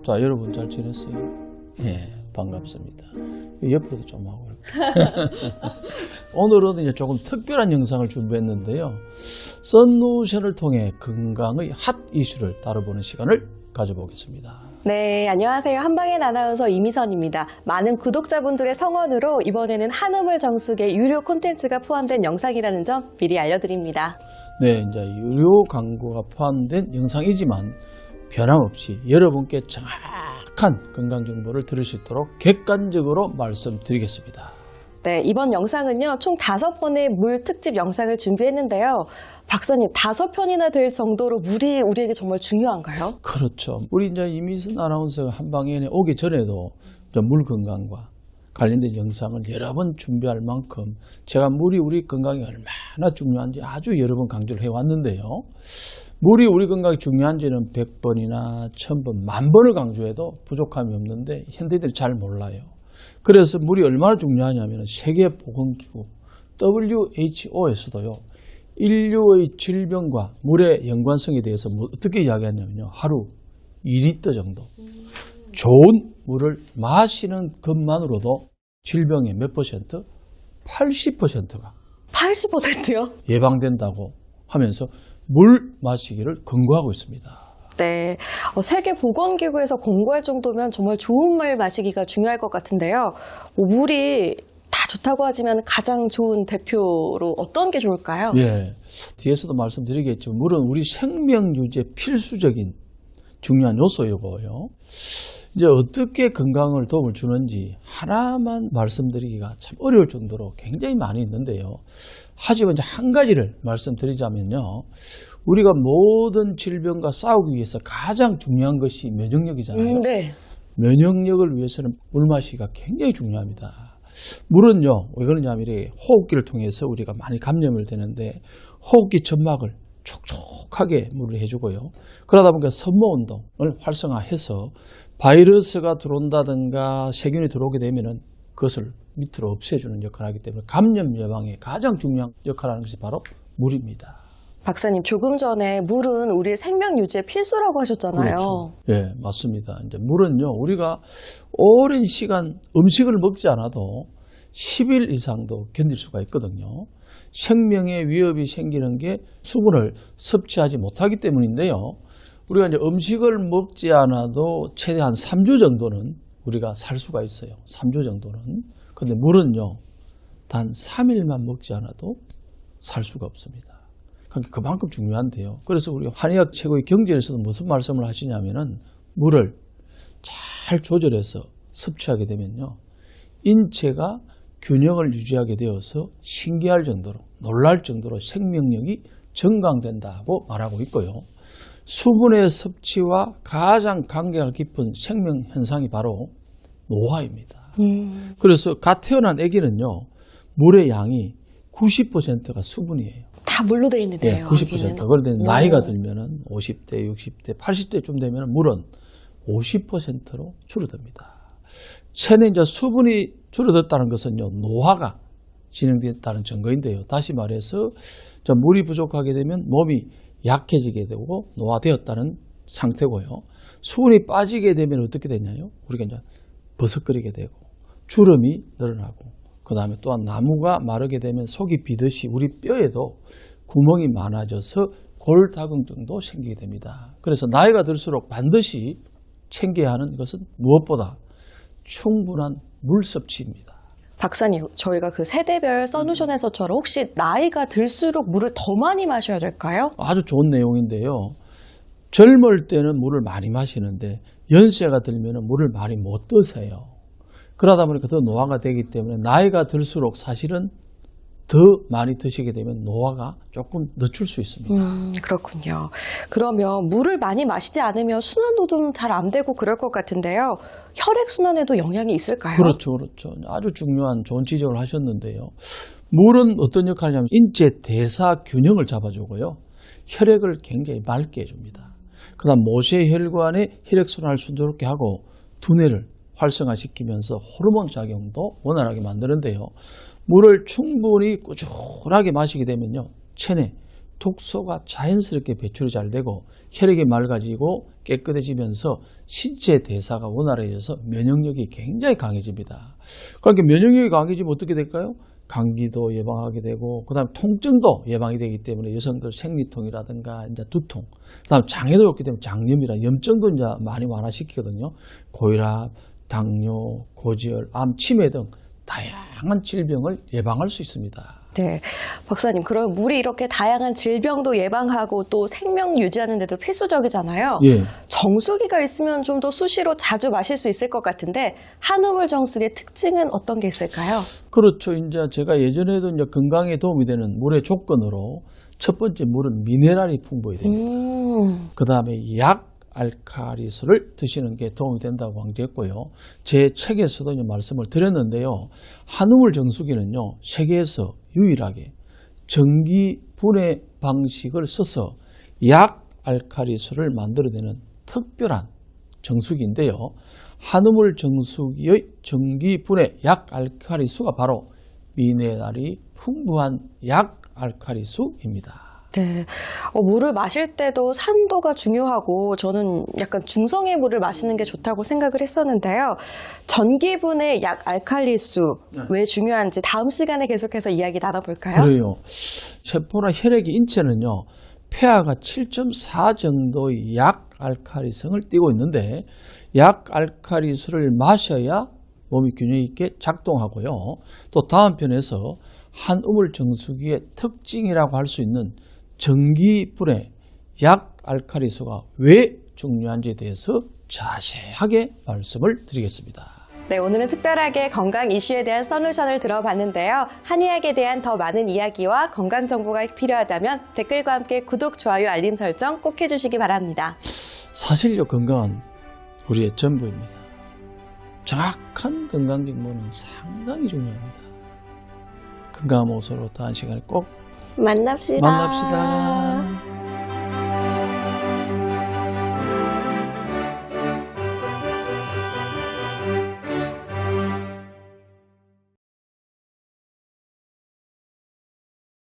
자, 여러분 잘 지냈어요? 예, 반갑습니다. 옆으로도 좀 하고 이렇게. 오늘은 이제 조금 특별한 영상을 준비했는데요. 썬루션을 통해 건강의 핫 이슈를 다뤄보는 시간을 가져보겠습니다. 네, 안녕하세요. 한방엔 아나운서 이미선입니다. 많은 구독자분들의 성원으로 이번에는 한우물 정수기의 유료 콘텐츠가 포함된 영상이라는 점 미리 알려드립니다. 네, 이제 유료 광고가 포함된 영상이지만 변함없이 여러분께 정확한 건강 정보를 들을 수 있도록 객관적으로 말씀드리겠습니다. 네, 이번 영상은요, 총 5편의 물 특집 영상을 준비했는데요. 박사님, 5편이나 될 정도로 물이 우리에게 정말 중요한가요? 그렇죠. 우리 이제 이미선 아나운서가 한방에 오기 전에도 물 건강과 관련된 영상을 여러 번 준비할 만큼 제가 물이 우리 건강에 얼마나 중요한지 아주 여러 번 강조를 해왔는데요. 물이 우리 건강에 중요한지는 100번이나 1000번, 10,000번을 강조해도 부족함이 없는데 현대인들이 잘 몰라요. 그래서 물이 얼마나 중요하냐면 세계보건기구 WHO에서도요. 인류의 질병과 물의 연관성에 대해서 어떻게 이야기하냐면요. 하루 2리터 정도 좋은 물을 마시는 것만으로도 질병의 몇 퍼센트? 80%가 80%요? 예방된다고 하면서 물 마시기를 권고하고 있습니다. 네, 세계보건기구에서 권고할 정도면 정말 좋은 물 마시기가 중요할 것 같은데요. 물이 다 좋다고 하지만 가장 좋은 대표로 어떤 게 좋을까요? 예, 뒤에서도 말씀드리겠지만 물은 우리 생명 유지에 필수적인 중요한 요소이고요. 이제 어떻게 건강을 도움을 주는지 하나만 말씀드리기가 참 어려울 정도로 굉장히 많이 있는데요. 하지만 이제 한 가지를 말씀드리자면요. 우리가 모든 질병과 싸우기 위해서 가장 중요한 것이 면역력이잖아요. 네. 면역력을 위해서는 물 마시기가 굉장히 중요합니다. 물은요, 왜 그러냐면 호흡기를 통해서 우리가 많이 감염을 되는데 호흡기 점막을 촉촉하게 물을 해주고요. 그러다 보니까 섬모운동을 활성화해서 바이러스가 들어온다든가 세균이 들어오게 되면은 그것을 밑으로 없애주는 역할을 하기 때문에 감염 예방에 가장 중요한 역할을 하는 것이 바로 물입니다. 박사님, 조금 전에 물은 우리의 생명 유지에 필수라고 하셨잖아요. 그렇죠. 예, 맞습니다. 이제 물은요, 우리가 오랜 시간 음식을 먹지 않아도 10일 이상도 견딜 수가 있거든요. 생명에 위협이 생기는 게 수분을 섭취하지 못하기 때문인데요. 우리가 이제 음식을 먹지 않아도 최대한 3주 정도는 우리가 살 수가 있어요. 3주 정도는. 근데 물은요, 단 3일만 먹지 않아도 살 수가 없습니다. 그러니까 그만큼 중요한데요. 그래서 우리 한의학 최고의 경전에서도 무슨 말씀을 하시냐면은 물을 잘 조절해서 섭취하게 되면요. 인체가 균형을 유지하게 되어서 신기할 정도로, 놀랄 정도로 생명력이 증강된다고 말하고 있고요. 수분의 섭취와 가장 관계가 깊은 생명 현상이 바로 노화입니다. 그래서 갓 태어난 아기는요, 물의 양이 90%가 수분이에요. 다 물로 돼 있는데요. 네, 90%. 그런데 나이가 들면은 50대, 60대, 80대쯤 되면 물은 50%로 줄어듭니다. 체내 이제 수분이 줄어들었다는 것은요, 노화가 진행됐다는 증거인데요. 다시 말해서 물이 부족하게 되면 몸이 약해지게 되고 노화되었다는 상태고요. 수분이 빠지게 되면 어떻게 되냐요? 우리가 이제 버석거리게 되고 주름이 늘어나고 그 다음에 또한 나무가 마르게 되면 속이 비듯이 우리 뼈에도 구멍이 많아져서 골다공증도 생기게 됩니다. 그래서 나이가 들수록 반드시 챙겨야 하는 것은 무엇보다 충분한 물 섭취입니다. 박사님, 저희가 그 세대별 썬루션에서처럼 혹시 나이가 들수록 물을 더 많이 마셔야 될까요? 아주 좋은 내용인데요. 젊을 때는 물을 많이 마시는데 연세가 들면 물을 많이 못 드세요. 그러다 보니까 더 노화가 되기 때문에 나이가 들수록 사실은 더 많이 드시게 되면 노화가 조금 늦출 수 있습니다. 그렇군요. 그러면 물을 많이 마시지 않으면 순환도도 잘 안 되고 그럴 것 같은데요. 혈액순환에도 영향이 있을까요? 그렇죠, 그렇죠. 아주 중요한 좋은 지적을 하셨는데요. 물은 어떤 역할을 하냐면 인체 대사 균형을 잡아주고요. 혈액을 굉장히 맑게 해줍니다. 그 다음 모세혈관의 혈액순환을 순조롭게 하고 두뇌를 활성화시키면서 호르몬 작용도 원활하게 만드는데요. 물을 충분히 꾸준하게 마시게 되면요. 체내 독소가 자연스럽게 배출이 잘 되고 혈액이 맑아지고 깨끗해지면서 신체 대사가 원활해져서 면역력이 굉장히 강해집니다. 그러니까 면역력이 강해지면 어떻게 될까요? 감기도 예방하게 되고 그다음에 통증도 예방이 되기 때문에 여성들 생리통이라든가 이제 두통, 그다음 장에도 좋기 때문에 장염이나 염증도 이제 많이 완화시키거든요. 고혈압, 당뇨, 고지혈, 암, 치매 등 다양한 질병을 예방할 수 있습니다. 네, 박사님, 그럼 물이 이렇게 다양한 질병도 예방하고 또 생명 유지하는 데도 필수적이잖아요. 예. 정수기가 있으면 좀 더 수시로 자주 마실 수 있을 것 같은데 한우물 정수기의 특징은 어떤 게 있을까요? 그렇죠. 이제 제가 예전에도 이제 건강에 도움이 되는 물의 조건으로 첫 번째 물은 미네랄이 풍부해야 됩니다. 그 다음에 약 알칼리수를 드시는 게 도움이 된다고 강조했고요. 제 책에서도 이제 말씀을 드렸는데요. 한우물 정수기는요, 세계에서 유일하게 전기 분해 방식을 써서 약 알칼리수를 만들어내는 특별한 정수기인데요. 한우물 정수기의 전기 분해 약 알칼리수가 바로 미네랄이 풍부한 약 알칼리수입니다. 네, 물을 마실 때도 산도가 중요하고 저는 약간 중성의 물을 마시는 게 좋다고 생각을 했었는데요. 전기분해 약 알칼리수 왜 중요한지 다음 시간에 계속해서 이야기 나눠볼까요? 그래요. 세포나 혈액의 인체는요, pH가 7.4 정도의 약 알칼리성을 띠고 있는데 약 알칼리수를 마셔야 몸이 균형 있게 작동하고요. 또 다음 편에서 한우물 정수기의 특징이라고 할 수 있는 전기분해 약 알칼리수가 왜 중요한지에 대해서 자세하게 말씀을 드리겠습니다. 네, 오늘은 특별하게 건강 이슈에 대한 솔루션을 들어봤는데요. 한의학에 대한 더 많은 이야기와 건강 정보가 필요하다면 댓글과 함께 구독, 좋아요, 알림 설정 꼭 해주시기 바랍니다. 사실요, 건강은 우리의 전부입니다. 정확한 건강 정보는 상당히 중요합니다. 건강한 모습으로 다음 시간에 꼭 만납시다. 만납시다.